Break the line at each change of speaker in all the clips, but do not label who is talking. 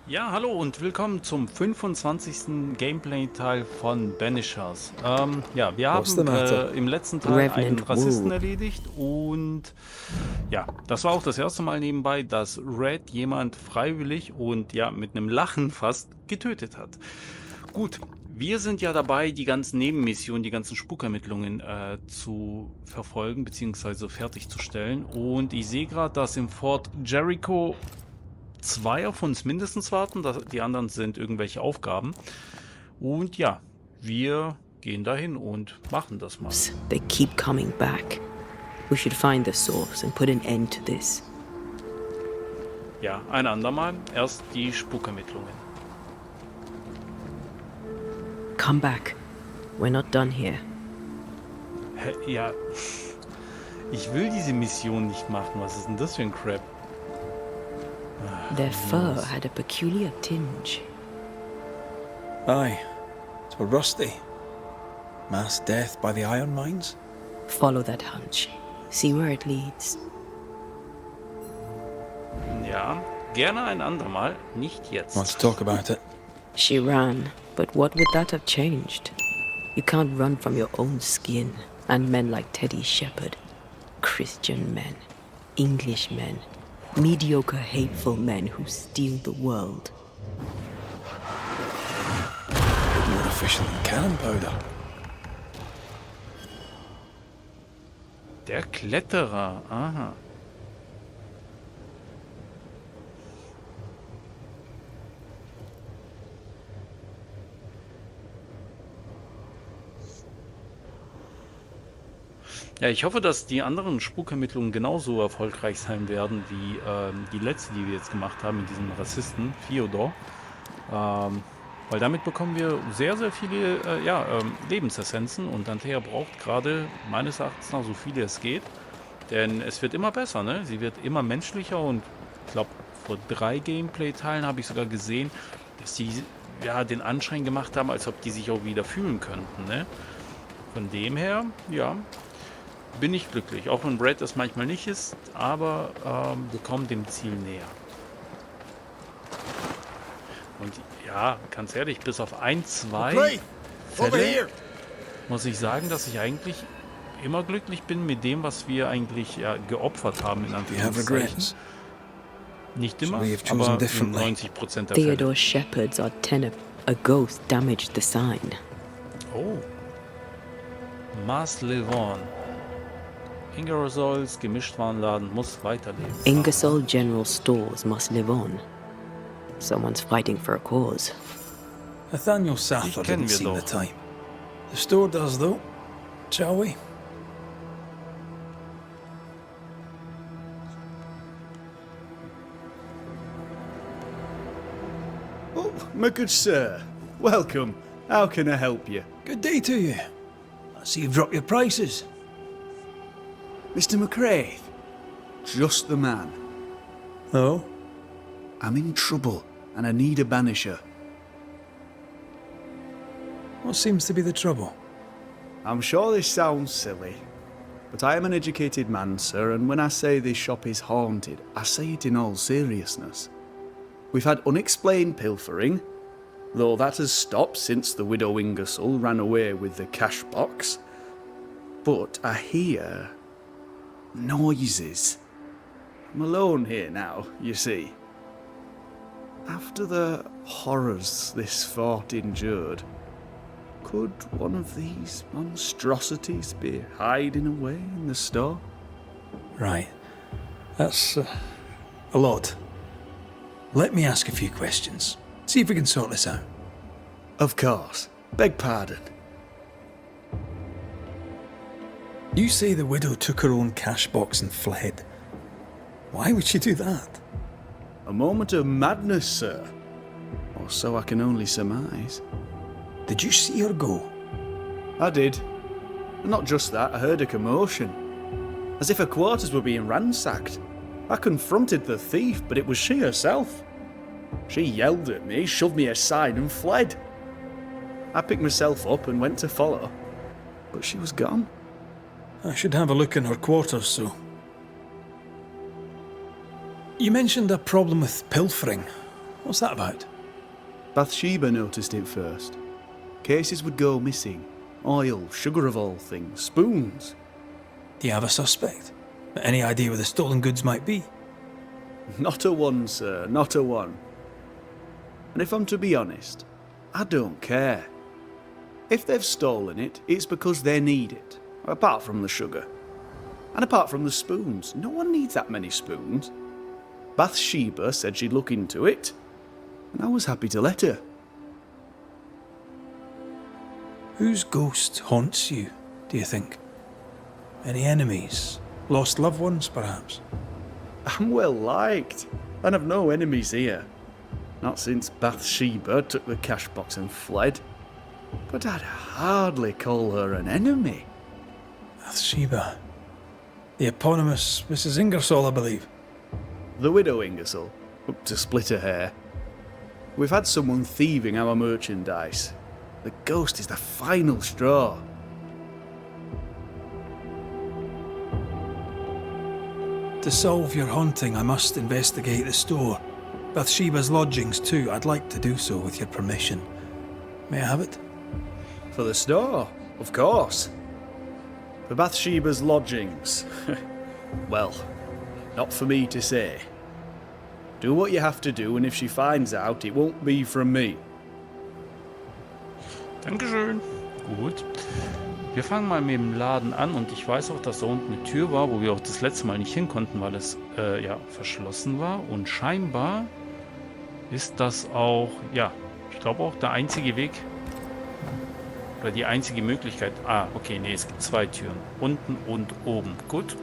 Ja, hallo und willkommen zum 25. Gameplay-Teil von Banishers. Ja, wir
What's the
haben
matter?
im letzten Teil einen
Revenant
Rassisten
Wu.
erledigt und ja, das war auch das erste Mal nebenbei, dass Red jemand freiwillig und ja, mit einem Lachen fast getötet hat. Gut, wir sind ja dabei, die ganzen Nebenmissionen, die ganzen Spukermittlungen zu verfolgen bzw. fertigzustellen und ich sehe gerade, dass im Fort Jericho zwei auf uns mindestens warten. Die anderen sind irgendwelche Aufgaben. Und ja, wir gehen dahin und machen das mal.
They keep coming back. We should find the source and put an end to this.
Ja, ein andermal. Erst die Spukermittlungen.
Come back. We're not done here.
Hä, ja, ich will diese Mission nicht machen. Was ist denn das für ein Crap?
Their fur had a peculiar tinge.
Aye, so rusty. Mass death by the iron mines?
Follow that hunch. See where it leads.
Ja, gerne ein andermal, nicht jetzt.
Want to talk about it?
She ran, but what would that have changed? You can't run from your own skin, and men like Teddy Shepherd. Christian men. English men. Mediocre, hateful men who steal the world.
More efficient than cannon powder.
Der Kletterer, aha. Ja, ich hoffe, dass die anderen Spukermittlungen genauso erfolgreich sein werden wie die letzte, die wir jetzt gemacht haben mit diesem Rassisten, Theodor. Weil damit bekommen wir sehr, sehr viele Lebensessenzen und Antea braucht gerade meines Erachtens nach so viele es geht. Denn es wird immer besser, ne? Sie wird immer menschlicher und ich glaube, vor 3 Gameplay-Teilen habe ich sogar gesehen, dass die ja den Anschein gemacht haben, als ob die sich auch wieder fühlen könnten, ne? Von dem her, ja, bin ich glücklich. Auch wenn Brad das manchmal nicht ist, aber wir kommen dem Ziel näher. Und ja, ganz ehrlich, bis auf 1, 2 Fälle muss ich sagen, dass ich eigentlich immer glücklich bin mit dem, was wir eigentlich ja, geopfert haben, in
Do you have
Anführungszeichen.
regrets?
Nicht
So
immer,
we have chosen
aber in
differently.
90% der Fälle.
Theodore Shepherd's odd tenor. A ghost damaged the sign.
Oh. Mas Levon. Ingerosols Gemischtwarenladen muss weiterleben.
Ingersoll General Stores must live on. Someone's fighting for a cause.
Nathaniel Sather
kennen
didn't
wir
seem the
doch.
time. The store does, though. Shall we?
Oh, my good sir. Welcome. How can I help you?
Good day to you. I see you've dropped your prices.
Mr. McCraith? Just the man.
Oh?
I'm in trouble and I need a banisher.
What seems to be the trouble?
I'm sure this sounds silly, but I am an educated man, sir, and when I say this shop is haunted, I say it in all seriousness. We've had unexplained pilfering, though that has stopped since the widow Ingersoll ran away with the cash box. But I hear noises. I'm alone here now, you see. After the horrors this fort endured, could one of these monstrosities be hiding away in the store?
Right. That's a lot. Let me ask a few questions. See if we can sort this out.
Of course. Beg pardon.
You say the widow took her own cash box and fled. Why would she do that?
A moment of madness, sir. Or so I can only surmise.
Did you see her go?
I did. And not just that, I heard a commotion. As if her quarters were being ransacked. I confronted the thief, but it was she herself. She yelled at me, shoved me aside and fled. I picked myself up and went to follow, but she was gone.
I should have a look in her quarters, so. You mentioned a problem with pilfering. What's that about?
Bathsheba noticed it first. Cases would go missing. Oil, sugar of all things, spoons.
Do you have a suspect? Any idea where the stolen goods might be?
Not a one, sir, not a one. And if I'm to be honest, I don't care. If they've stolen it, it's because they need it. Apart from the sugar. And apart from the spoons. No one needs that many spoons. Bathsheba said she'd look into it, and I was happy to let her.
Whose ghost haunts you, do you think? Any enemies? Lost loved ones, perhaps?
I'm well liked, and I've no enemies here. Not since Bathsheba took the cash box and fled. But I'd hardly call her an enemy.
Bathsheba. The eponymous Mrs. Ingersoll, I believe.
The widow Ingersoll, up to split her hair. We've had someone thieving our merchandise. The ghost is the final straw.
To solve your haunting, I must investigate the store. Bathsheba's lodgings, too. I'd like to do so with your permission. May I have it?
For the store, of course. For Bathsheba's lodgings. Well, not for me to say. Do what you have to do, and if she finds out, it won't be from me.
Dankeschön. Gut. Wir fangen mal mit dem Laden an und ich weiß auch, dass da unten eine Tür war, wo wir auch das letzte Mal nicht hin konnten, weil es ja verschlossen war. Und scheinbar ist das auch, ja, ich glaube auch der einzige Weg oder die einzige Möglichkeit. Ah, okay, nee, es gibt zwei Türen. Unten und oben. Gut.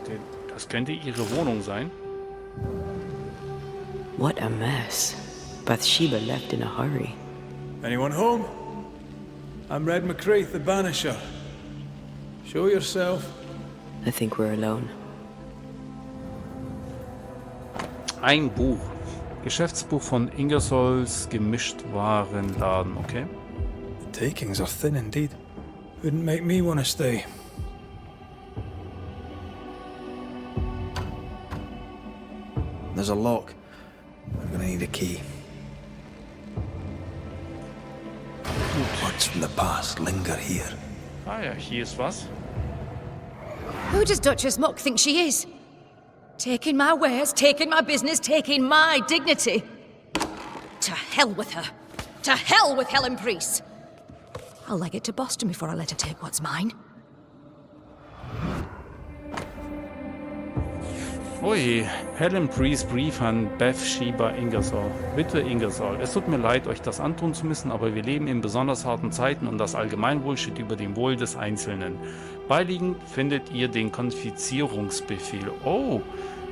Okay, das könnte ihre Wohnung sein.
What a mess. Bathsheba left in a hurry.
Anyone home? I'm Red McCraith, the Banisher. Show yourself.
I think we're alone.
Ein Buch. Geschäftsbuch von Ingersolls Gemischtwarenladen, okay?
The takings are thin indeed. Wouldn't make me want to stay. There's a lock. I'm gonna need a key. Words from the past linger here.
Ah ja, hier ist was.
Who does Duchess Muck think she is? Taking my wares, taking my business, taking my dignity. To hell with her. To hell with Helen Priest. I'll leg it to Boston before I let her take what's mine.
Ui, Helen Priest Brief an Bathsheba Ingersoll. Witwe Ingersoll, es tut mir leid, euch das antun zu müssen, aber wir leben in besonders harten Zeiten und das Allgemeinwohl steht über dem Wohl des Einzelnen. Beiliegend findet ihr den Konfiszierungsbefehl. Oh,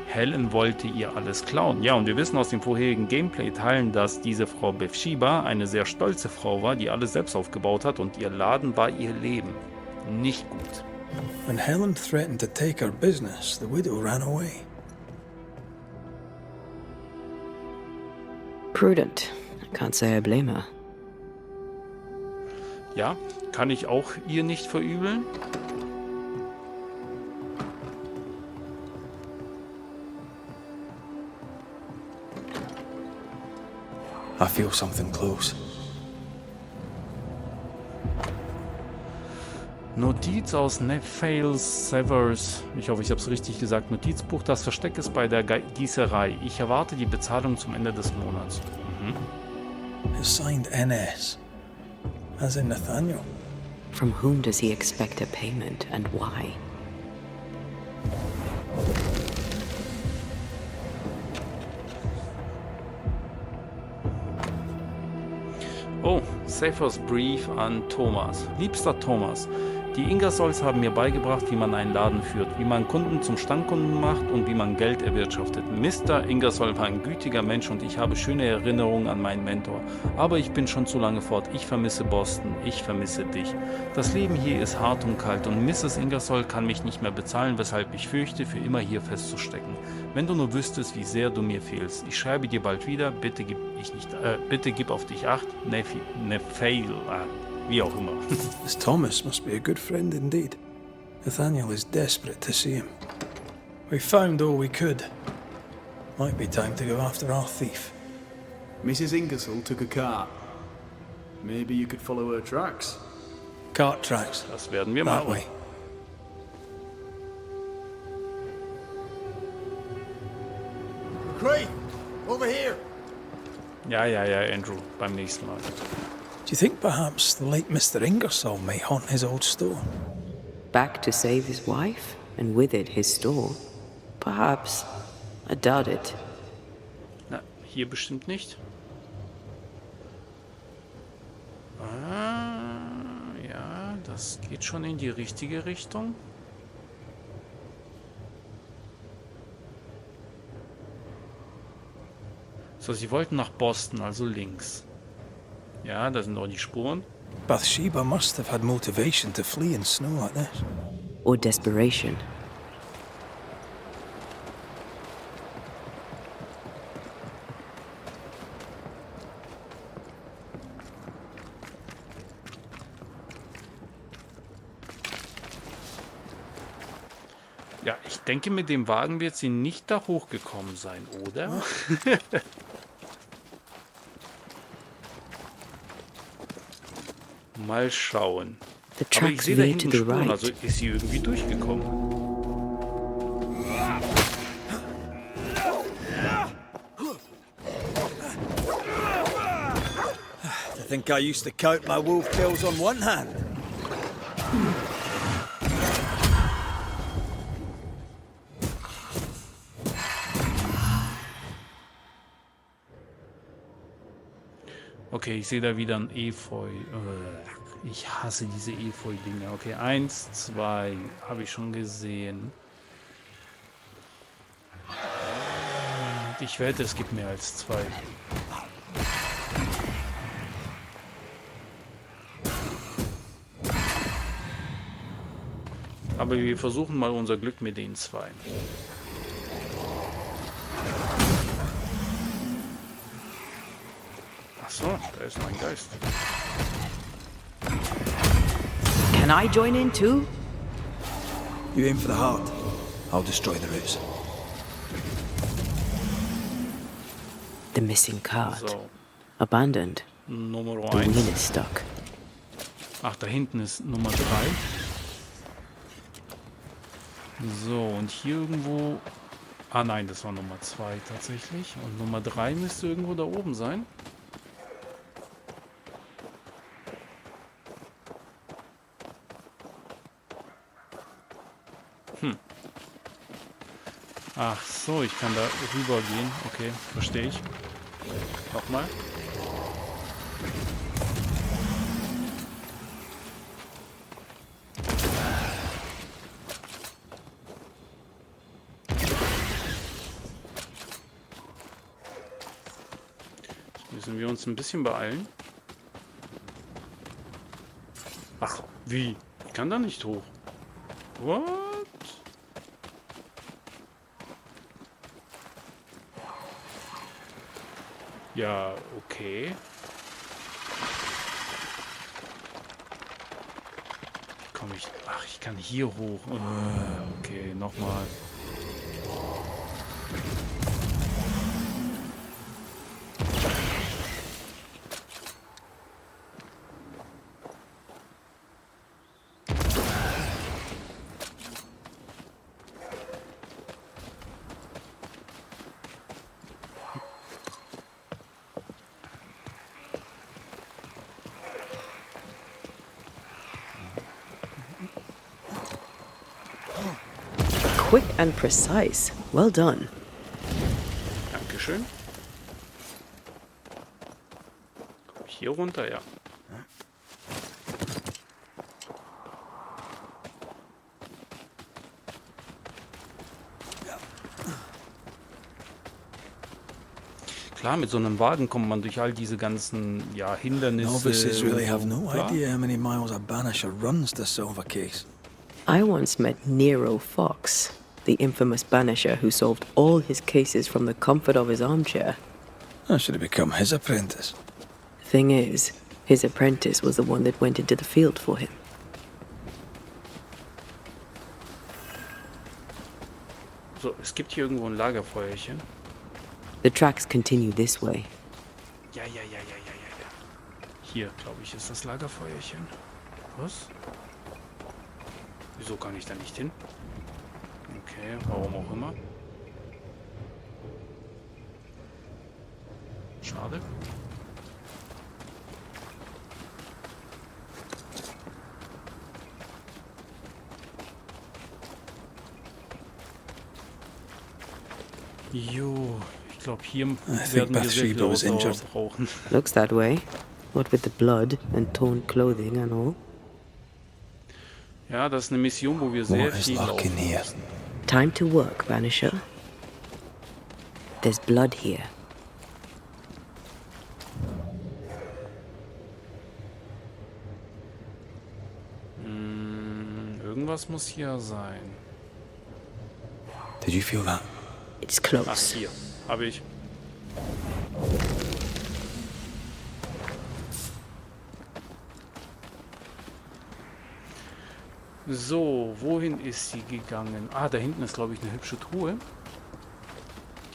Helen wollte ihr alles klauen. Ja, und wir wissen aus den vorherigen Gameplay-Teilen, dass diese Frau Bathsheba eine sehr stolze Frau war, die alles selbst aufgebaut hat und ihr Laden war ihr Leben. Nicht gut.
When Helen threatened to take her business, the widow ran away.
Prudent. I can't say I blame her.
Ja, kann ich auch ihr nicht verübeln.
I feel something close.
Notiz aus Nephales Severs. Ich hoffe, ich habe es richtig gesagt. Notizbuch, das Versteck ist bei der Gießerei. Ich erwarte die Bezahlung zum Ende des Monats.
It's signed NS, as in Nathaniel.
From whom does he expect a payment and why?
Oh, Severs Brief an Thomas. Liebster Thomas, die Ingersolls haben mir beigebracht, wie man einen Laden führt, wie man Kunden zum Stammkunden macht und wie man Geld erwirtschaftet. Mr. Ingersoll war ein gütiger Mensch und ich habe schöne Erinnerungen an meinen Mentor. Aber ich bin schon zu lange fort. Ich vermisse Boston. Ich vermisse dich. Das Leben hier ist hart und kalt und Mrs. Ingersoll kann mich nicht mehr bezahlen, weshalb ich fürchte, für immer hier festzustecken. Wenn du nur wüsstest, wie sehr du mir fehlst. Ich schreibe dir bald wieder. Bitte gib auf dich Acht. Nephale. Wie auch immer.
This Thomas must be a good friend indeed. Nathaniel is desperate to see him. We found all we could. Might be time to go after our thief.
Mrs. Ingersoll took a cart. Maybe you could follow her tracks.
Cart tracks.
Das werden wir
That
machen.
way.
Crane, over here.
Ja, Andrew, beim nächsten Mal.
Do you think perhaps the late Mr. Ingersoll may haunt his old store?
Back to save his wife, and with it his store? Perhaps. I doubt it.
Na, hier bestimmt nicht. Ah, ja, das geht schon in die richtige Richtung. So, sie wollten nach Boston, also links. Ja, da sind auch die Spuren.
Bathsheba must have had motivation to flee in snow like this.
Or desperation.
Ja, ich denke, mit dem Wagen wird sie nicht da hochgekommen sein, oder? Mal schauen.
The
Aber ich
tracks
sehe da
veer to
hinten
the
Spuren,
right.
also ist sie irgendwie durchgekommen.
I think I used to count my wolf kills on one hand.
Okay, ich sehe da wieder ein Efeu. Ich hasse diese Efeu-Dinger. Okay, 1, 2 habe ich schon gesehen. Und ich wette, es gibt mehr als 2. Aber wir versuchen mal unser Glück mit den 2. Ach so, da ist mein Geist.
Can I join in too?
You aim for the heart. I'll destroy the roots.
The missing cart.
So,
Abandoned.
Nummer
The
1.
wheel is stuck.
Ach, da hinten ist Nummer 3. So, und hier irgendwo... Ah nein, das war Nummer 2 tatsächlich. Und Nummer 3 müsste irgendwo da oben sein. Ach so, ich kann da rüber gehen. Okay, verstehe ich. Nochmal. Müssen wir uns ein bisschen beeilen. Ach, wie? Ich kann da nicht hoch. What? Ja, okay. Komm ich... Ach, ich kann hier hoch. Okay, nochmal.
Quick and precise. Well done.
Dankeschön. Komm ich hier runter? Ja. Klar, mit so einem Wagen kommt man durch all diese ganzen Hindernisse.
Novices really have no
Klar.
idea how many miles a banisher runs to solve a case.
I once met Nero Fox, the infamous banisher who solved all his cases from the comfort of his armchair.
I should have become his apprentice.
Thing is, his apprentice was the one that went into the field for him.
So, es gibt hier irgendwo ein Lagerfeuerchen.
The tracks continue this way.
Ja. Hier, glaube ich, ist das Lagerfeuerchen. Was? Wieso kann ich da nicht hin? Okay, warum auch immer. Schade. Jo, ich glaube, hier werden wir sehr viel Ausdauer brauchen.
Looks that way. What with the blood and torn clothing and all.
Ja, das ist eine Mission, wo wir sehr viel laufen müssen.
Time to work, Banisher. There's blood here.
Irgendwas muss hier sein.
Did you feel that?
It's
Ach,
close.
hier. Habe ich. So, wohin ist sie gegangen? Ah, da hinten ist, glaube ich, eine hübsche Truhe.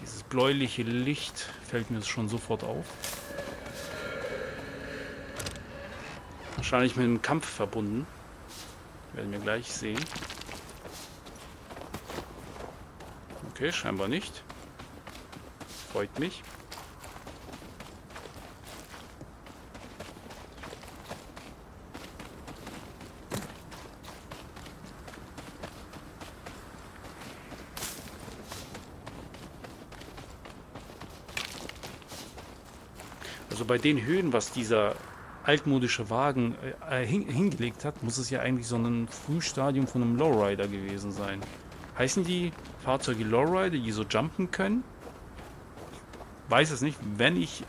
Dieses bläuliche Licht fällt mir schon sofort auf. Wahrscheinlich mit dem Kampf verbunden. Werden wir gleich sehen. Okay, scheinbar nicht. Freut mich. Also bei den Höhen, was dieser altmodische Wagen hingelegt hat, muss es ja eigentlich so ein Frühstadium von einem Lowrider gewesen sein. Heißen die Fahrzeuge Lowrider, die so jumpen können? Weiß es nicht. Wenn ich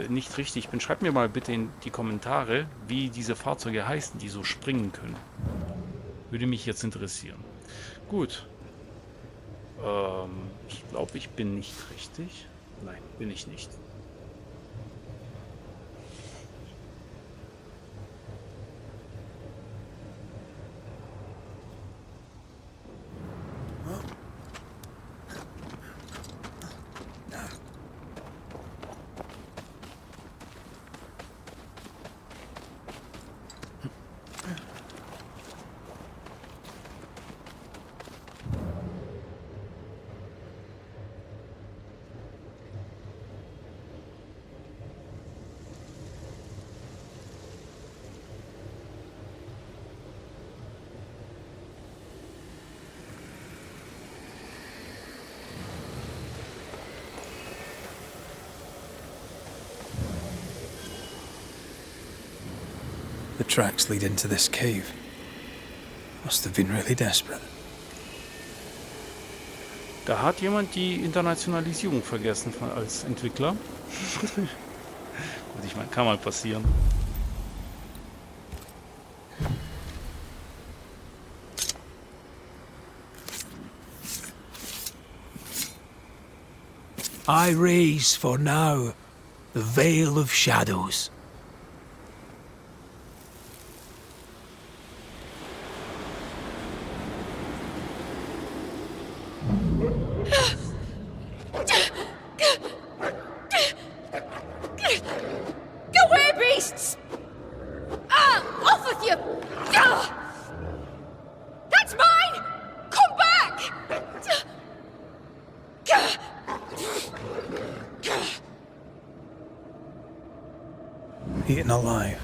nicht richtig bin, schreibt mir mal bitte in die Kommentare, wie diese Fahrzeuge heißen, die so springen können. Würde mich jetzt interessieren. Gut. Ich glaube, ich bin nicht richtig. Nein, bin ich nicht.
The tracks lead into this cave. Must have been really desperate.
Da hat jemand die Internationalisierung vergessen als Entwickler. Gut, ich meine, kann mal passieren.
I raise for now the veil of shadows.
Go away, beasts! Off with you! That's mine! Come back!
Eaten alive.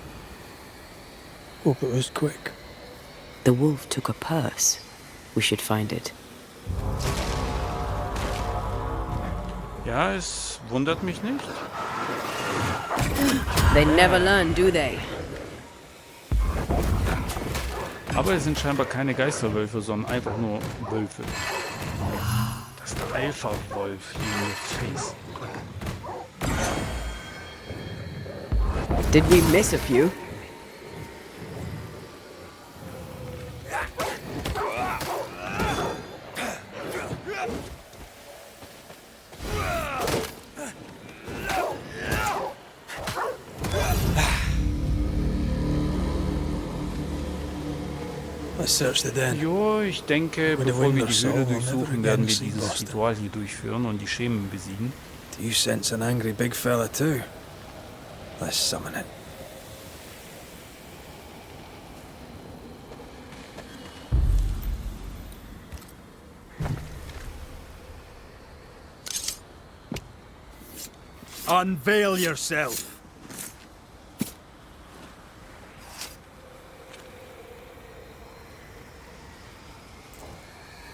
Hope it was quick.
The wolf took a purse. We should find it.
Ja, es wundert mich nicht.
They never learn, do they?
Aber es sind scheinbar keine Geisterwölfe, sondern einfach nur Wölfe. Das ist der Alpha-Wolf hier in your face.
Did we miss a few?
Let's search the den.
Jo, ich denke,
With the
bevor wir
wind
die
or
Höhle
so, we'll
durchsuchen,
never
werden wir
again see
dieses
Boston.
Ritual hier durchführen und die Schemen besiegen.
Do you sense an angry big fella too? Let's summon it.
Unveil yourself!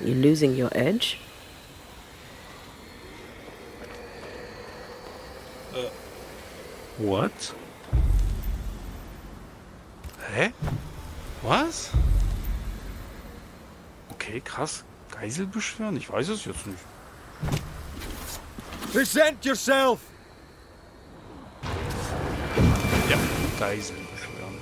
You losing your edge?
What? Hä? Was? Okay, krass. Geisel beschwören? Ich weiß es jetzt nicht.
Present yourself!
Ja, Geisel beschwören.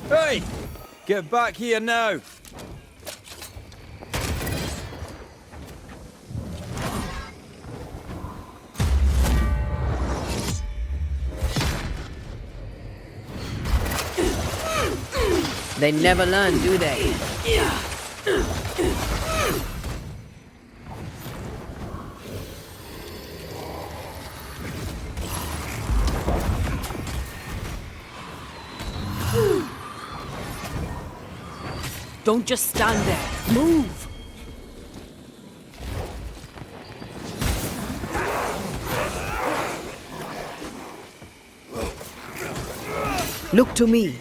Hey! Get back here now!
They never learn, do they? Don't just stand there. Move! Look to me.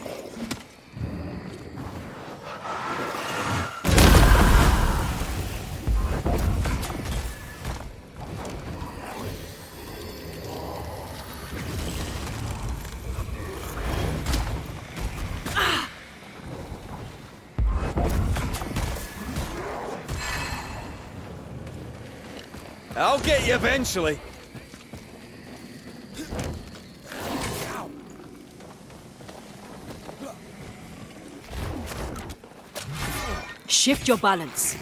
I'll get you eventually.
Shift your balance.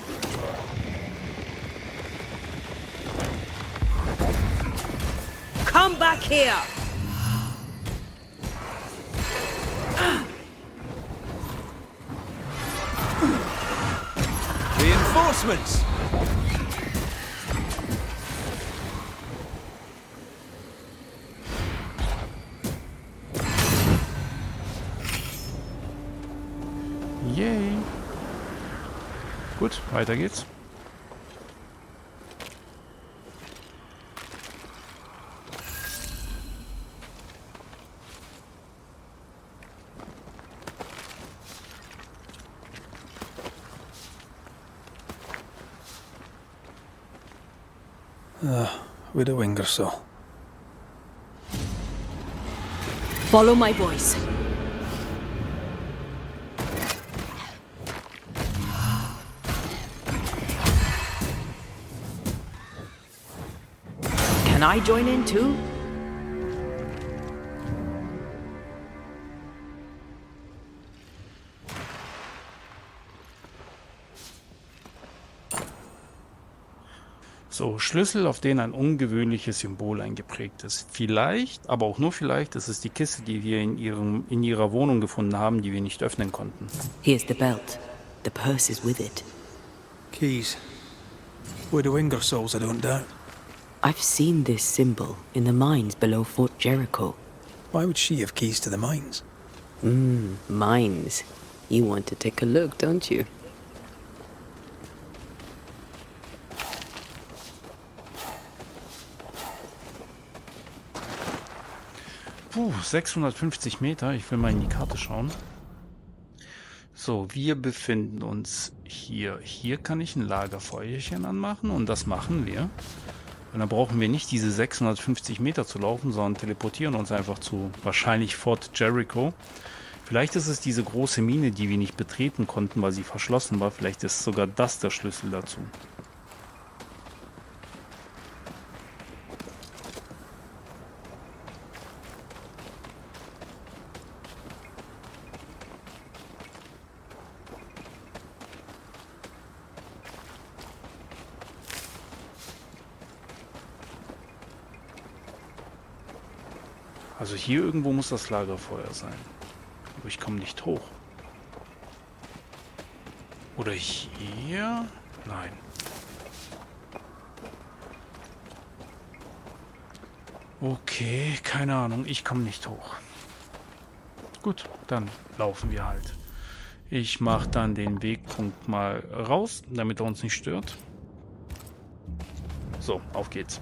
Come back here!
Reinforcements!
Yay. Gut, weiter geht's.
Widow Ingersoll.
Follow my voice. Can I join in too?
So, Schlüssel, auf denen ein ungewöhnliches Symbol eingeprägt ist. Vielleicht, aber auch nur vielleicht, ist es die Kiste, die wir in ihrer Wohnung gefunden haben, die wir nicht öffnen konnten.
Here's the belt. The purse is with it.
Keys. Widow Ingersoll's, I don't doubt.
I've seen this symbol in the mines below Fort Jericho.
Why would she have keys to the mines?
Mines. You want to take a look, don't you?
Puh, 650 Meter. Ich will mal in die Karte schauen. So, wir befinden uns hier. Hier kann ich ein Lagerfeuerchen anmachen und das machen wir. Und dann brauchen wir nicht diese 650 Meter zu laufen, sondern teleportieren uns einfach zu wahrscheinlich Fort Jericho. Vielleicht ist es diese große Mine, die wir nicht betreten konnten, weil sie verschlossen war. Vielleicht ist sogar das der Schlüssel dazu. Also hier irgendwo muss das Lagerfeuer sein. Aber ich komme nicht hoch. Oder hier? Nein. Okay, keine Ahnung. Ich komme nicht hoch. Gut, dann laufen wir halt. Ich mache dann den Wegpunkt mal raus, damit er uns nicht stört. So, auf geht's.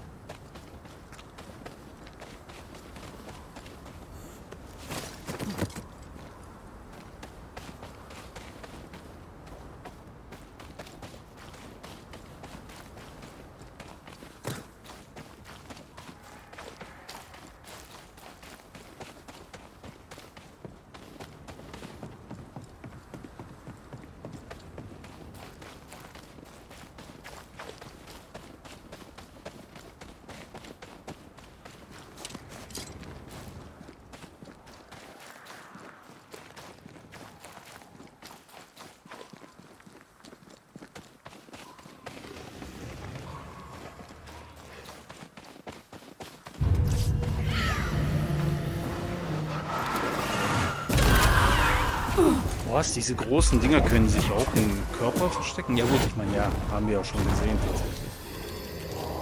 Was? Diese großen Dinger können sich auch im Körper verstecken? Ja gut, ich meine, ja, haben wir auch schon gesehen tatsächlich.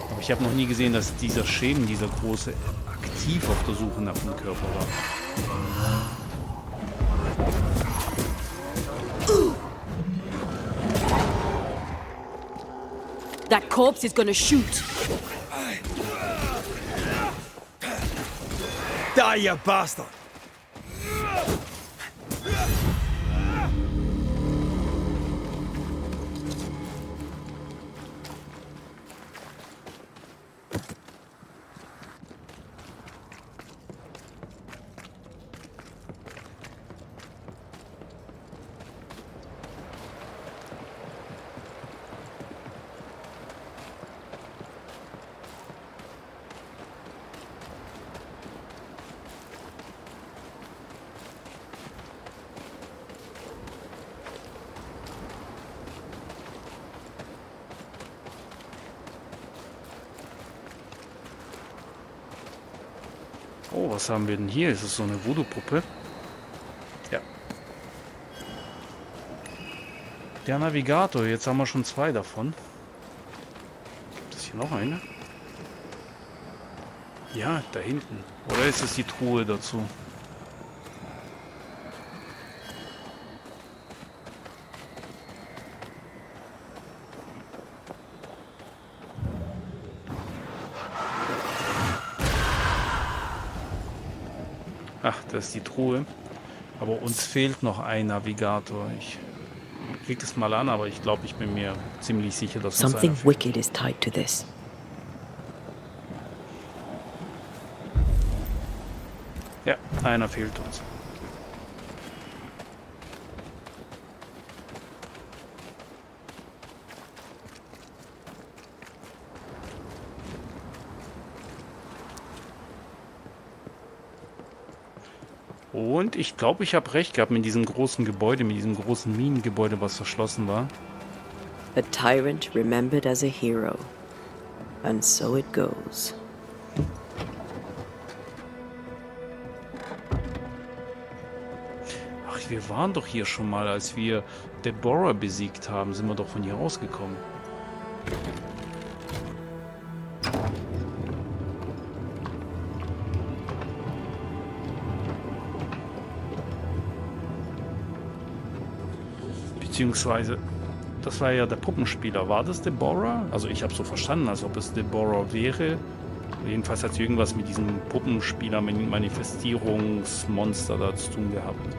Aber ich habe noch nie gesehen, dass dieser Schemen, dieser große, aktiv auf der Suche nach dem Körper war.
That corpse is gonna shoot.
Die, you bastard!
Oh, was haben wir denn hier? Ist es so eine Voodoo-Puppe? Ja. Der Navigator, jetzt haben wir schon 2 davon. Gibt es hier noch eine? Ja, da hinten. Oder ist es die Truhe dazu? Ach, das ist die Truhe. Aber uns fehlt noch ein Navigator. Ich krieg das mal an, aber ich glaube, ich bin mir ziemlich sicher, dass uns
Something
einer fehlt.
wicked is tied to this.
Ja, einer fehlt uns. Und ich glaube, ich habe recht gehabt mit diesem großen Gebäude, mit diesem großen Minengebäude, was verschlossen war.
A tyrant remembered as a hero. And so it goes.
Ach, wir waren doch hier schon mal, als wir Deborah besiegt haben, sind wir doch von hier rausgekommen. Beziehungsweise, das war ja der Puppenspieler. War das Deborah? Also ich habe so verstanden, als ob es Deborah wäre. Jedenfalls hat sie irgendwas mit diesem Puppenspieler, mit dem Manifestierungsmonster da zu tun gehabt.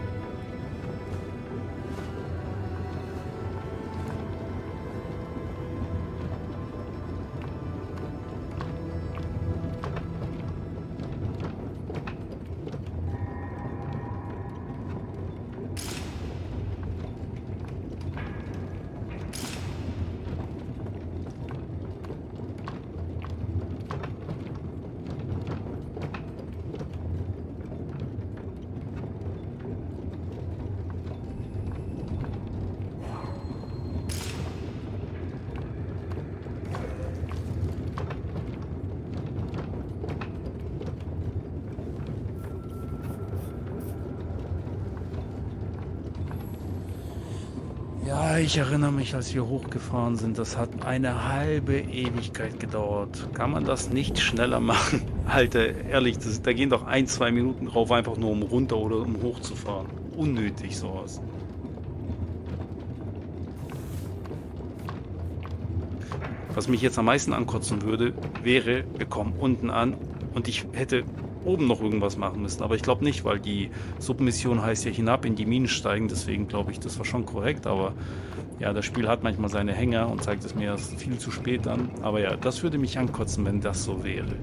Ich erinnere mich, als wir hochgefahren sind, das hat eine halbe Ewigkeit gedauert. Kann man das nicht schneller machen? Alter, ehrlich, da gehen doch 1, 2 Minuten drauf, einfach nur um runter oder um hochzufahren. Unnötig sowas. Was mich jetzt am meisten ankotzen würde, wäre, wir kommen unten an und ich hätte oben noch irgendwas machen müssen. Aber ich glaube nicht, weil die Submission heißt ja hinab in die Minen steigen. Deswegen glaube ich, das war schon korrekt. Aber ja, das Spiel hat manchmal seine Hänger und zeigt es mir erst viel zu spät an. Aber ja, das würde mich ankotzen, wenn das so wäre.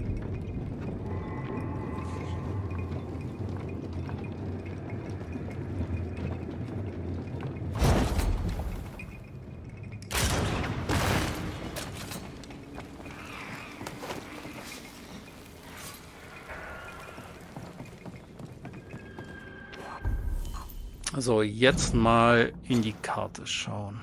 So, jetzt mal in die Karte schauen.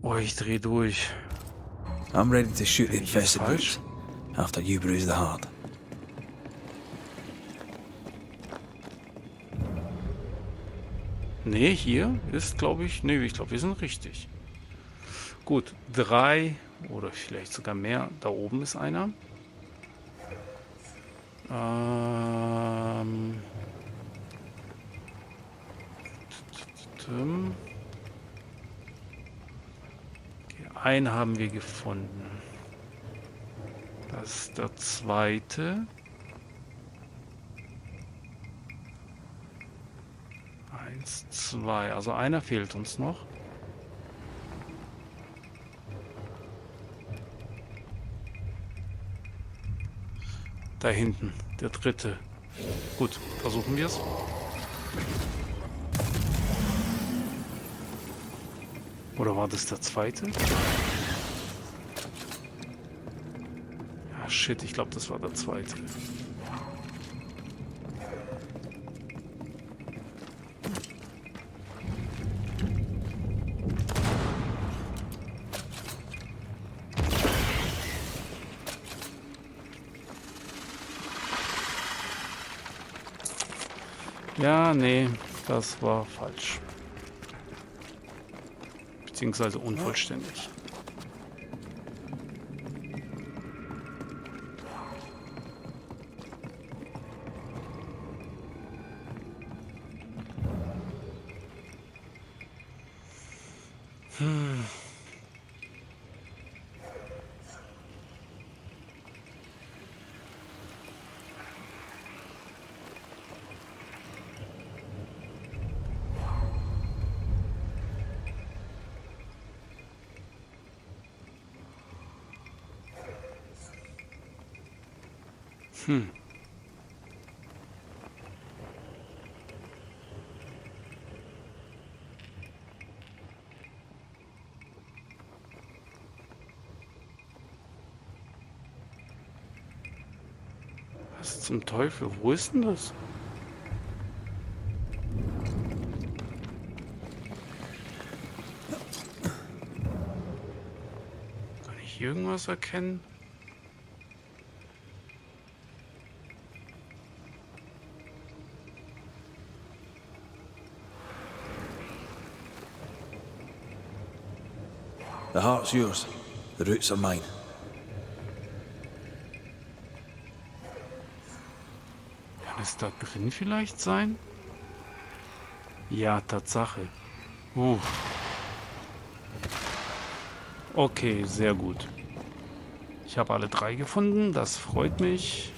Oh, ich drehe durch.
I'm ready to shoot the
Bin ich jetzt
infested
falsch?
boots after you bruise the heart.
Nee, hier ist, glaube ich, nee, ich glaube, wir sind richtig. Gut, 3 oder vielleicht sogar mehr. Da oben ist einer. Okay, einen haben wir gefunden. Das ist der zweite. 1, 2. Also einer fehlt uns noch. Da hinten, der dritte. Gut, versuchen wir es. Oder war das der zweite? Ja, shit, ich glaube, das war der zweite. Ja, nee, das war falsch. Beziehungsweise unvollständig. Was zum Teufel? Wo ist denn das? Kann ich irgendwas erkennen?
The heart's yours. The roots are mine.
Kann es da drin vielleicht sein? Ja, Tatsache. Okay, sehr gut. Ich habe alle 3 gefunden, das freut mich.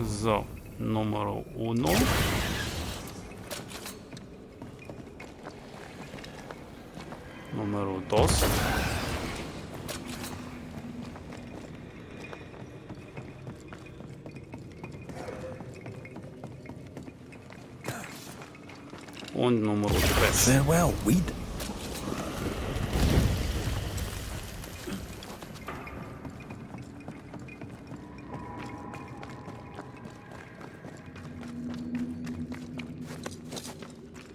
So, Numero 1. Numero 2. Und Numero 3.
Farewell, weed.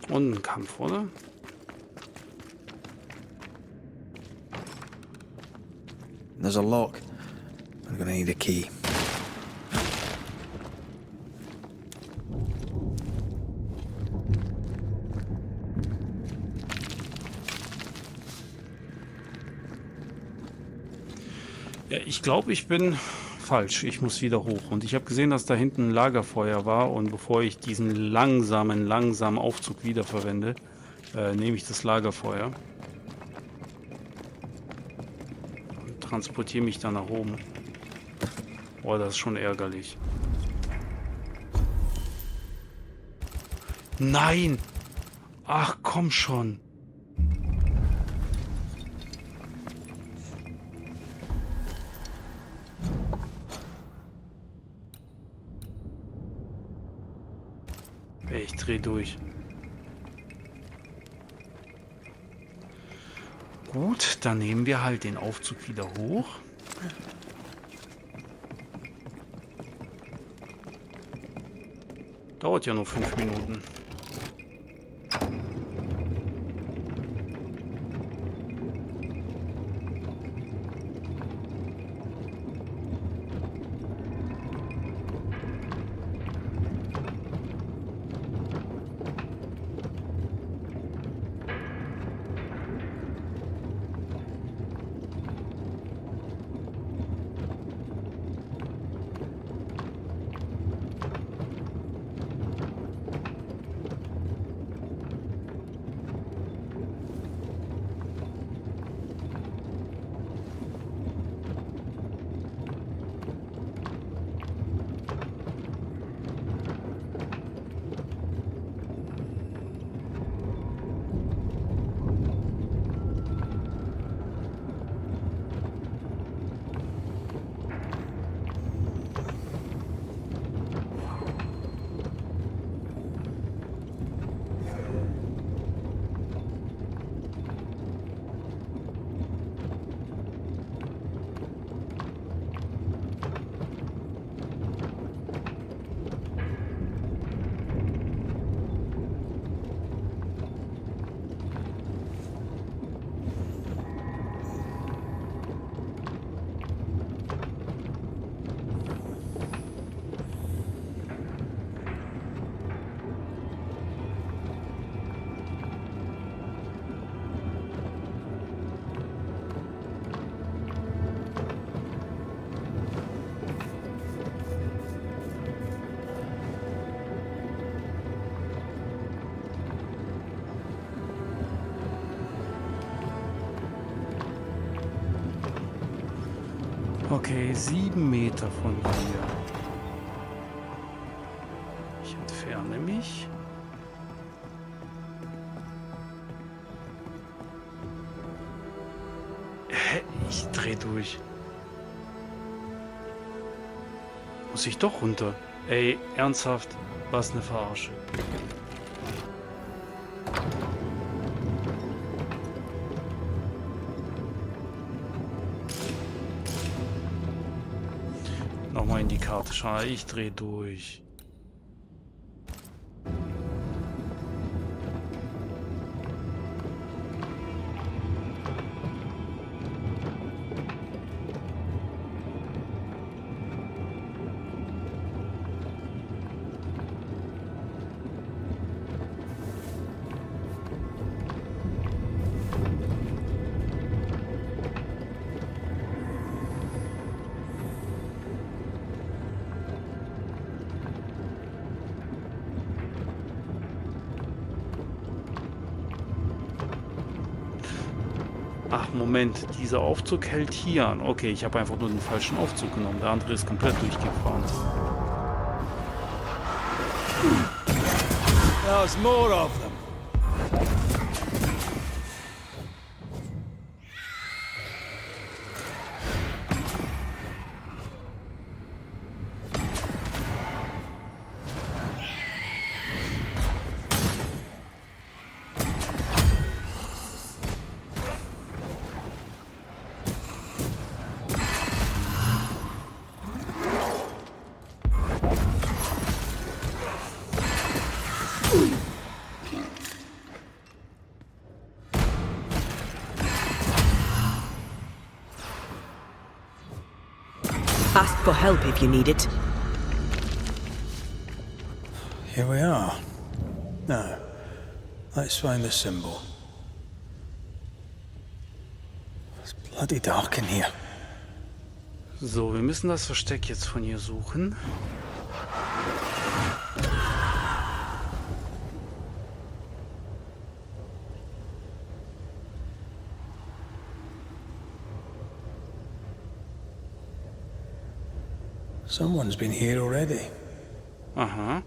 Und ein Kampf, oder?
There's a lock. I'm gonna need a key.
Ja, ich glaube, ich bin falsch. Ich muss wieder hoch. Und ich habe gesehen, dass da hinten ein Lagerfeuer war. Und bevor ich diesen langsamen Aufzug wiederverwende, nehme ich das Lagerfeuer. Und transportiere mich dann nach oben. Oh, das ist schon ärgerlich. Nein! Ach, komm schon. Ich drehe durch. Gut, dann nehmen wir halt den Aufzug wieder hoch. Dauert ja nur 5 Minuten. Okay, 7 Meter von hier. Ich entferne mich. Ich drehe durch. Muss ich doch runter? Ey, ernsthaft? Was eine Verarsche. Nochmal in die Karte schauen. Ich drehe durch. Ach, Moment, dieser Aufzug hält hier an. Okay, ich habe einfach nur den falschen Aufzug genommen. Der andere ist komplett durchgefahren.
There's more of them.
Ask for help if you need it.
Here we are. Now, let's find the symbol. It's bloody dark in here.
So, wir müssen das Versteck jetzt von ihr suchen.
Someone's been here already.
Aha.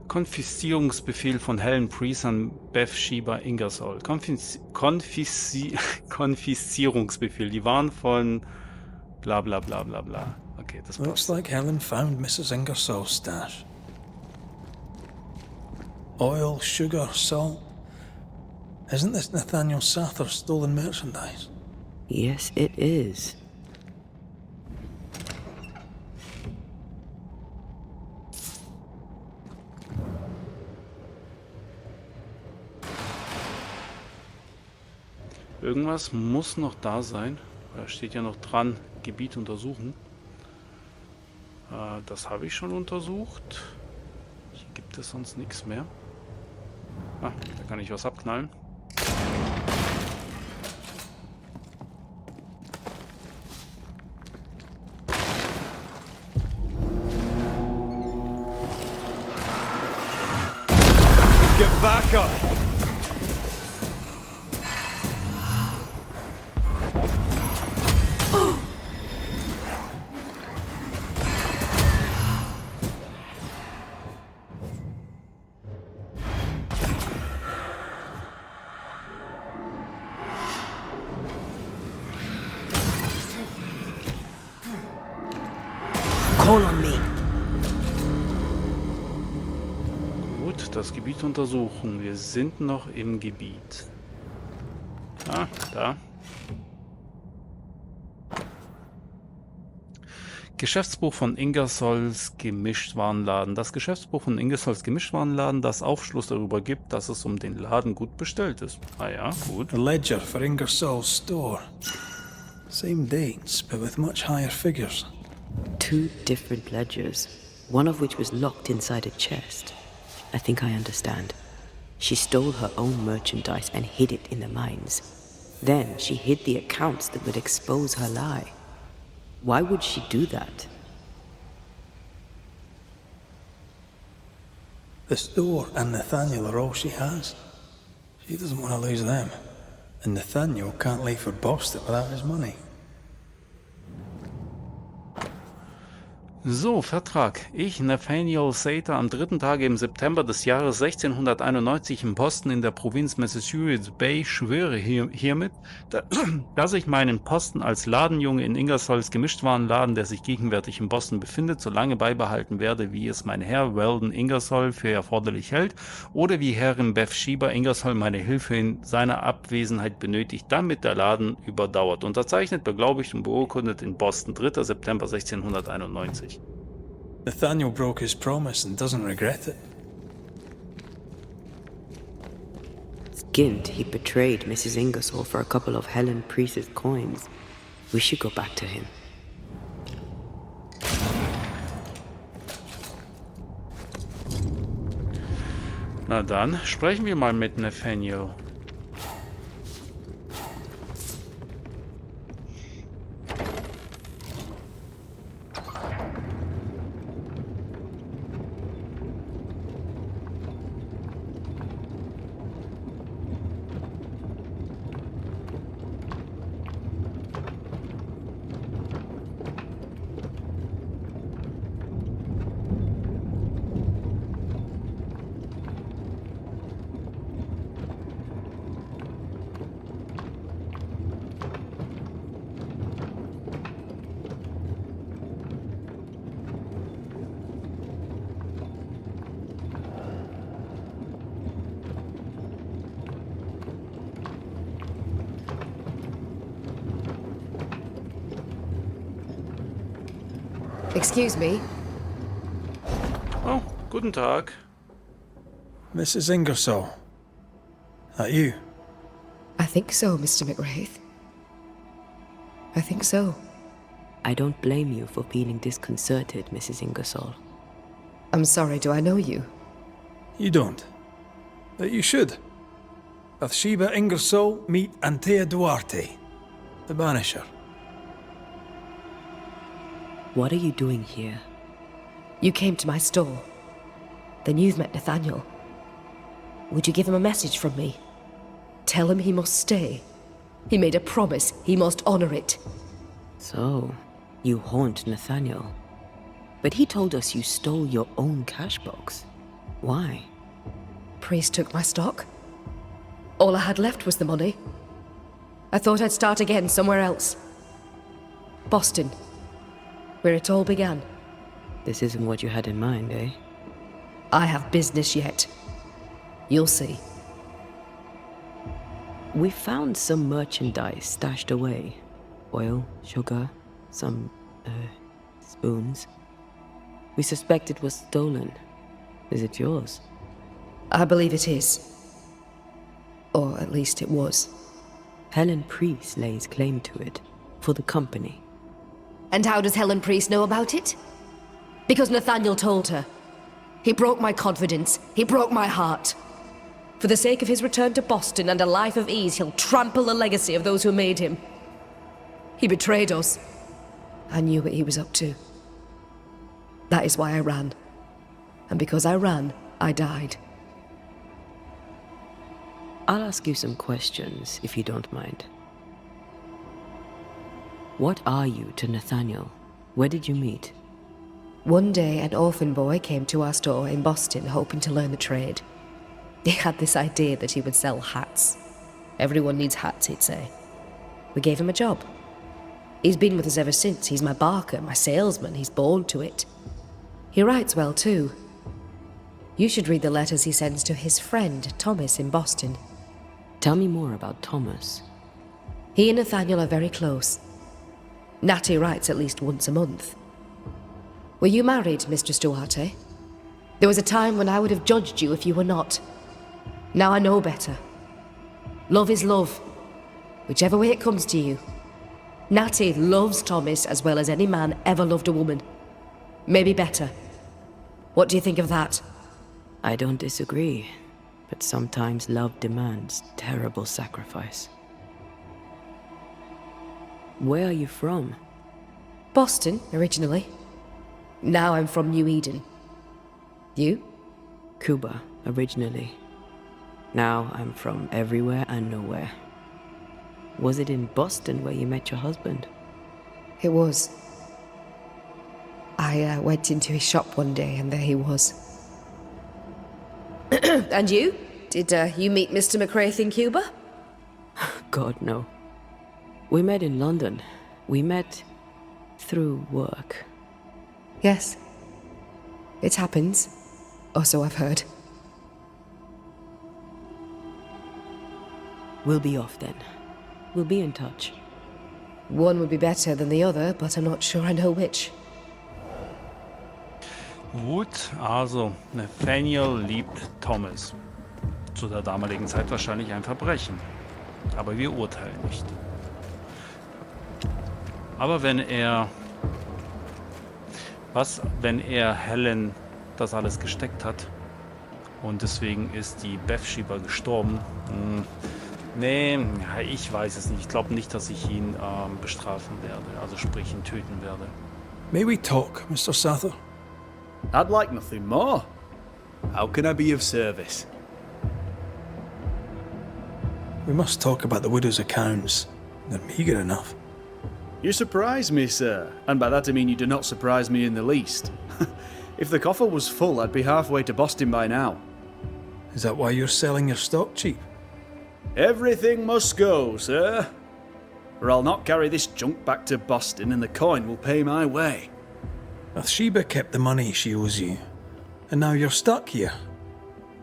Konfiszierungsbefehl von Helen Priest an Bathsheba Ingersoll. Konfiszierungsbefehl. Die waren von bla bla bla bla bla. Okay, das
Looks
passt.
like Helen found Mrs. Ingersoll's stash. Oil, sugar, salt. Isn't this Nathaniel Sather's stolen merchandise?
Yes, it is.
Irgendwas muss noch da sein. Da steht ja noch dran, Gebiet untersuchen. Das habe ich schon untersucht. Hier gibt es sonst nichts mehr. Ah, da kann ich was abknallen.
Get back up!
Call on me.
Gut, das Gebiet untersuchen. Wir sind noch im Gebiet. Ah, da. Geschäftsbuch von Ingersolls Gemischtwarenladen. Das Geschäftsbuch von Ingersolls Gemischtwarenladen, das Aufschluss darüber gibt, dass es um den Laden gut bestellt ist. Ah ja, gut.
A ledger for Ingersoll's store. Same dates, but with much higher figures.
2 different ledgers, one of which was locked inside a chest. I think I understand. She stole her own merchandise and hid it in the mines. Then she hid the accounts that would expose her lie. Why would she do that?
The store and Nathaniel are all she has. She doesn't want to lose them. And Nathaniel can't leave for Boston without his money.
So, Vertrag. Ich, Nathaniel Sather, am 3. Tage im September des Jahres 1691 in Boston in der Provinz Massachusetts Bay schwöre hiermit, dass ich meinen Posten als Ladenjunge in Ingersolls Gemischtwarenladen, der sich gegenwärtig in Boston befindet, so lange beibehalten werde, wie es mein Herr Weldon Ingersoll für erforderlich hält, oder wie Herrin Bathsheba Ingersoll meine Hilfe in seiner Abwesenheit benötigt, damit der Laden überdauert. Unterzeichnet, beglaubigt und beurkundet in Boston, 3. September 1691.
Nathaniel broke his promise and doesn't regret it.
Skint, he betrayed Mrs. Ingersoll for a couple of Helen Priest's coins. We should go back to him.
Na dann, sprechen wir mal mit Nathaniel.
Excuse me.
Oh, guten Tag.
Mrs. Ingersoll. That you?
I think so, Mr. McWraith. I think so.
I don't blame you for feeling disconcerted, Mrs. Ingersoll.
I'm sorry, do I know you?
You don't. But you should. Bathsheba Ingersoll, meet Antea Duarte, the Banisher.
What are you doing here?
You came to my store. Then you've met Nathaniel. Would you give him a message from me? Tell him he must stay. He made a promise. He must honor it.
So, you haunt Nathaniel. But he told us you stole your own cash box. Why?
Priest took my stock. All I had left was the money. I thought I'd start again somewhere else. Boston, where it all began.
This isn't what you had in mind, eh?
I have business yet. You'll see.
We found some merchandise stashed away. Oil, sugar, some, spoons. We suspect it was stolen. Is it yours?
I believe it is. Or at least it was.
Helen Priest lays claim to it, for the company.
And how does Helen Priest know about it? Because Nathaniel told her. He broke my confidence. He broke my heart. For the sake of his return to Boston and a life of ease, he'll trample the legacy of those who made him. He betrayed us. I knew what he was up to. That is why I ran. And because I ran, I died.
I'll ask you some questions, if you don't mind. What are you to Nathaniel? Where did you meet?
One day, an orphan boy came to our store in Boston, hoping to learn the trade. He had this idea that he would sell hats. Everyone needs hats, he'd say. We gave him a job. He's been with us ever since. He's my barker, my salesman. He's born to it. He writes well, too. You should read the letters he sends to his friend, Thomas, in Boston.
Tell me more about Thomas.
He and Nathaniel are very close. Natty writes at least once a month. Were you married, Mistress Duarte? There was a time when I would have judged you if you were not. Now I know better. Love is love, whichever way it comes to you. Natty loves Thomas as well as any man ever loved a woman. Maybe better. What do you think of that?
I don't disagree, but sometimes love demands terrible sacrifice. Where are you from?
Boston, originally. Now I'm from New Eden. You?
Cuba, originally. Now I'm from everywhere and nowhere. Was it in Boston where you met your husband?
It was. I went into his shop one day and there he was. And you? Did you meet Mr. McCraith in Cuba?
God, no. We met in London. We met through work.
Yes. It happens. Or so I've heard.
We'll be off then. We'll be in touch.
One would be better than the other, but I'm not sure I know which.
Gut, also Nathaniel liebt Thomas. Zu der damaligen Zeit wahrscheinlich ein Verbrechen. Aber wir urteilen nicht. Aber wenn er Helen das alles gesteckt hat und deswegen ist die Bathsheba gestorben? Nee, ich weiß es nicht. Ich glaube nicht, dass ich ihn bestrafen werde, also sprich ihn töten werde.
May we talk, Mr. Sather?
I'd like nothing more. How can I be of service?
We must talk about the widow's accounts. They're meagre enough.
You surprise me, sir, and by that I mean you do not surprise me in the least. If the coffer was full, I'd be halfway to Boston by now.
Is that why you're selling your stock cheap?
Everything must go, sir. Or I'll not carry this junk back to Boston and the coin will pay my way.
Bathsheba kept the money she owes you, and now you're stuck here.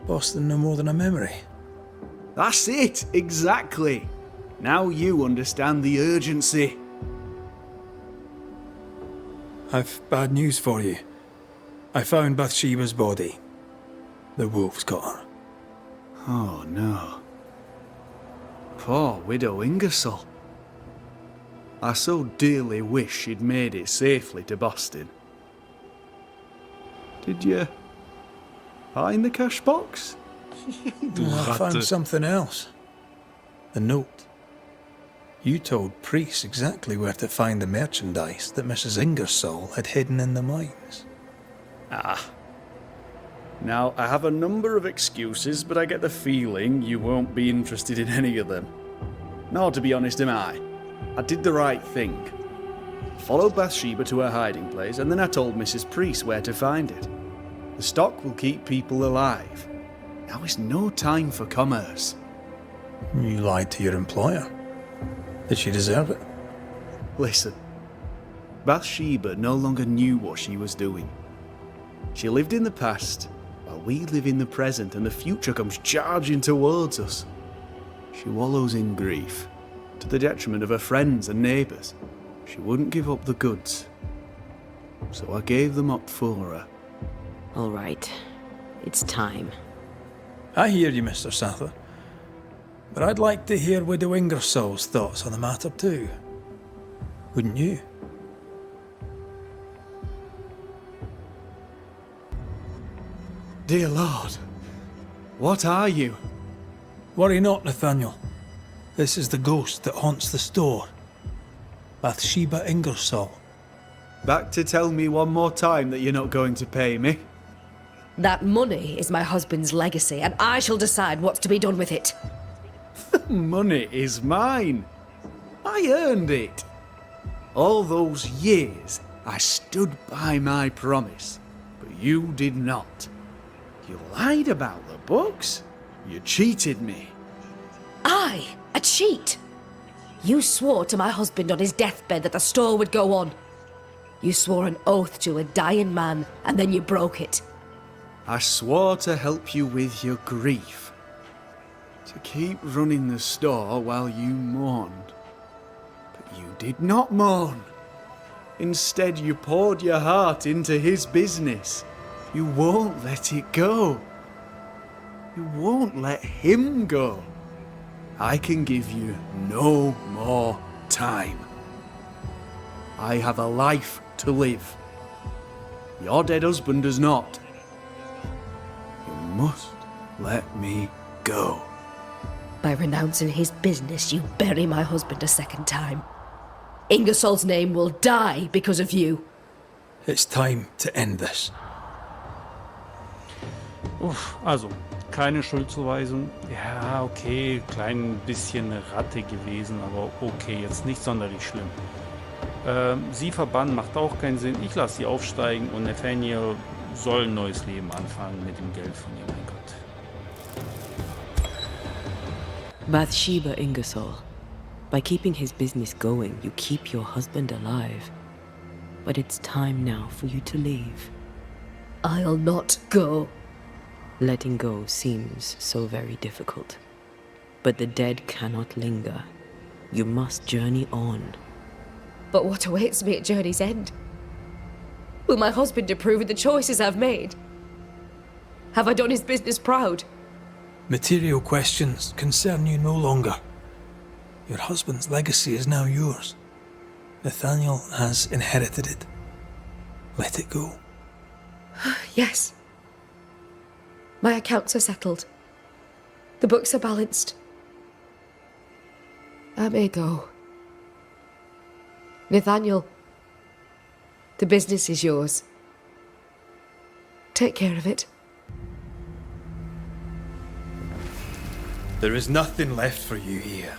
Boston no more than a memory.
That's it, exactly. Now you understand the urgency.
I've bad news for you. I found Bathsheba's body. The wolves got her.
Oh no. Poor widow Ingersoll. I so dearly wish she'd made it safely to Boston. Did you find the cash box?
I found something else. The note. You told priests exactly where to find the merchandise that Mrs. Ingersoll had hidden in the mines.
Now, I have a number of excuses, but I get the feeling you won't be interested in any of them. Nor, to be honest, am I. I did the right thing. Followed Bathsheba to her hiding place, and then I told Mrs. Priest where to find it. The stock will keep people alive. Now is no time for commerce.
You lied to your employer. Did she deserve it?
Listen, Bathsheba no longer knew what she was doing. She lived in the past, while we live in the present, and the future comes charging towards us. She wallows in grief, to the detriment of her friends and neighbours. She wouldn't give up the goods, so I gave them up for her.
All right. It's time.
I hear you, Mr. Sather. But I'd like to hear Widow Ingersoll's thoughts on the matter too. Wouldn't you?
Dear Lord, what are you?
Worry not, Nathaniel. This is the ghost that haunts the store. Bathsheba Ingersoll.
Back to tell me one more time that you're not going to pay me?
That money is my husband's legacy, and I shall decide what's to be done with it.
Money is mine. I earned it. All those years, I stood by my promise, but you did not. You lied about the books. You cheated me.
I, a cheat? You swore to my husband on his deathbed that the store would go on. You swore an oath to a dying man, and then you broke it.
I swore to help you with your grief. To keep running the store while you mourned. But you did not mourn. Instead, you poured your heart into his business. You won't let it go. You won't let him go. I can give you no more time. I have a life to live. Your dead husband does not. You must let me go.
By renouncing his business, you bury my husband a second time. Ingersoll's name will die because of you.
It's time to end this.
Also, keine Schuldzuweisung. Ja, okay, klein bisschen Ratte gewesen, aber okay, jetzt nicht sonderlich schlimm. Sie verbannen macht auch keinen Sinn. Ich lasse sie aufsteigen und Nathaniel soll ein neues Leben anfangen mit dem Geld von ihr, mein Gott.
Bathsheba Ingersoll. By keeping his business going, you keep your husband alive. But it's time now for you to leave.
I'll not go.
Letting go seems so very difficult. But the dead cannot linger. You must journey on.
But what awaits me at journey's end? Will my husband approve of the choices I've made? Have I done his business proud?
Material questions concern you no longer. Your husband's legacy is now yours. Nathaniel has inherited it. Let it go.
Yes. My accounts are settled. The books are balanced. I may go. Nathaniel, the business is yours. Take care of it.
There is nothing left for you here.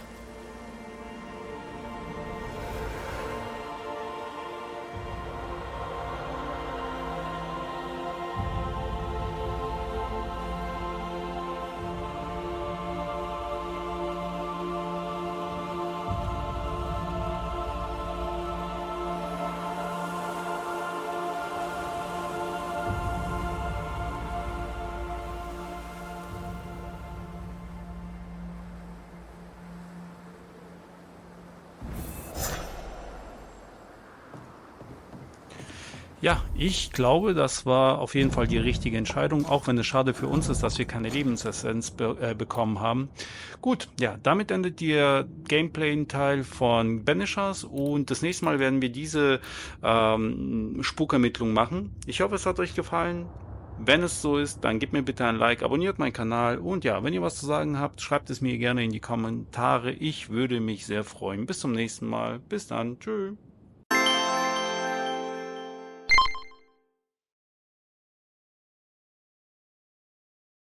Ja, ich glaube, das war auf jeden Fall die richtige Entscheidung, auch wenn es schade für uns ist, dass wir keine Lebensessenz bekommen haben. Gut, ja, damit endet der Gameplay-Teil von Banishers und das nächste Mal werden wir diese Spukermittlung machen. Ich hoffe, es hat euch gefallen. Wenn es so ist, dann gebt mir bitte ein Like, abonniert meinen Kanal und ja, wenn ihr was zu sagen habt, schreibt es mir gerne in die Kommentare. Ich würde mich sehr freuen. Bis zum nächsten Mal. Bis dann. Tschüss.